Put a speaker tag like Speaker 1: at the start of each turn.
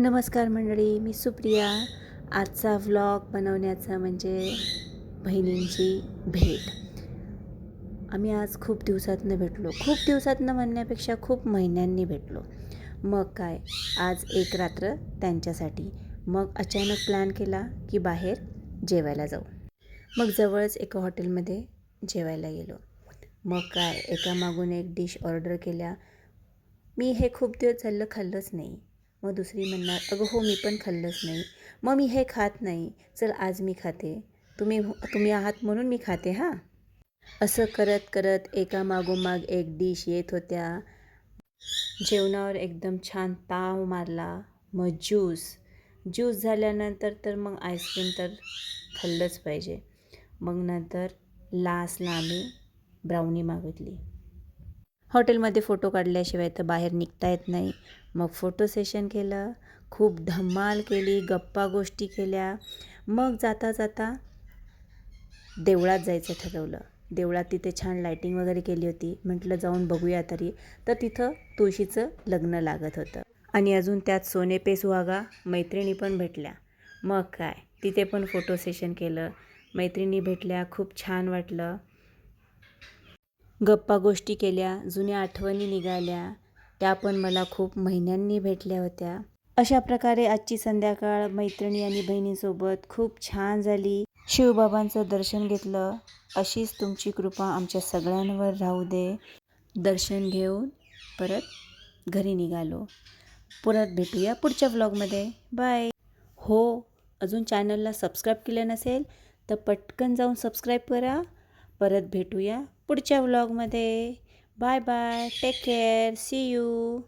Speaker 1: नमस्कार मंडळी, मी सुप्रिया. आजचा व्लॉग बनवण्याचा म्हणजे बहिणींची भेट. आम्ही आज खूप दिवसातनं भेटलो. खूप दिवसातनं म्हणण्यापेक्षा खूप महिन्यांनी भेटलो. मग काय, आज एक रात्र त्यांच्यासाठी. मग अचानक प्लॅन केला की बाहेर जेवायला जाऊ. मग जवळच एका हॉटेलमध्ये जेवायला गेलो. मग काय, एकामागून एक डिश ऑर्डर केल्या. मी हे खूप दिवस झालं खाल्लंच नाही. मग दुसरी म्हणणार, अगं हो मी पण खाल्लंच नाही. मग मी हे खात नाही, चल आज मी खाते. तुम्ही आहात म्हणून मी खाते हां. असं करत करत एकामागोमाग एक डिश येत होत्या. जेवणावर एकदम छान ताव मारला. मग ज्यूस झाल्यानंतर तर मग आईस्क्रीम तर खाल्लंच पाहिजे. मग नंतर लास्टला आम्ही ब्राउनी मागितली. हॉटेलमध्ये फोटो काढल्याशिवाय तर बाहेर निघता येत नाही. मग फोटो सेशन केलं, खूप धमाल केली, गप्पा गोष्टी केल्या. मग जाता जाता देवळात जायचं ठरवलं. देवळात तिथे छान लायटिंग वगैरे केली होती. म्हटलं जाऊन बघूया तरी. तर तिथं तुळशीचं लग्न लागत होतं आणि अजून त्यात सोने पे सुहागा मैत्रिणी पण भेटल्या. मग काय, तिथे पण फोटो सेशन केलं. मैत्रिणी भेटल्या, खूप छान वाटलं. गप्पा गोष्टी केल्या, जुन्या आठवणी निघाल्या. त्या पण मला खूप महिन्यांनी भेटल्या होत्या. अशा प्रकारे आजची संध्याकाळ मैत्रिणी आणि बहिणींसोबत खूप छान झाली. शिवबाबांचं दर्शन घेतलं. अशीच तुमची कृपा आमच्या सगळ्यांवर राहू दे. दर्शन घेऊन परत घरी निघालो. परत भेटूया पुढच्या व्लॉगमध्ये. बाय. हो, अजून चॅनलला सबस्क्राईब केलं नसेल तर पटकन जाऊन सबस्क्राईब करा. परत भेटूया पुढच्या व्लॉगमध्ये. Bye bye, take care, see you.